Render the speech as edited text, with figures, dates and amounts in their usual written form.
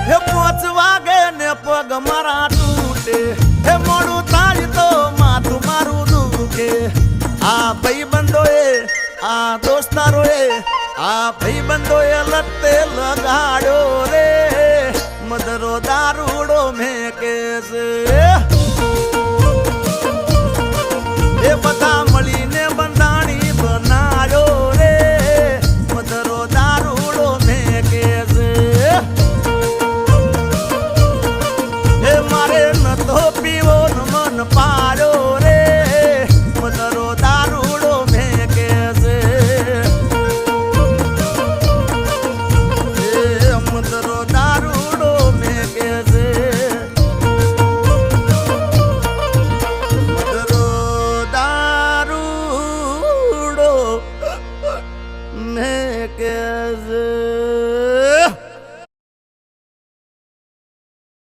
હે 5 વાગે ને પગ મારા તૂટે, હે મોડું થાય તો માથું મારું દુખે. આ ભાઈબંધોએ, આ દોસ્તારોએ, આ ભાઈબંધોએ લતે લગાડ્યો રે, મદરો દારૂડો મેકે છે. એ બધા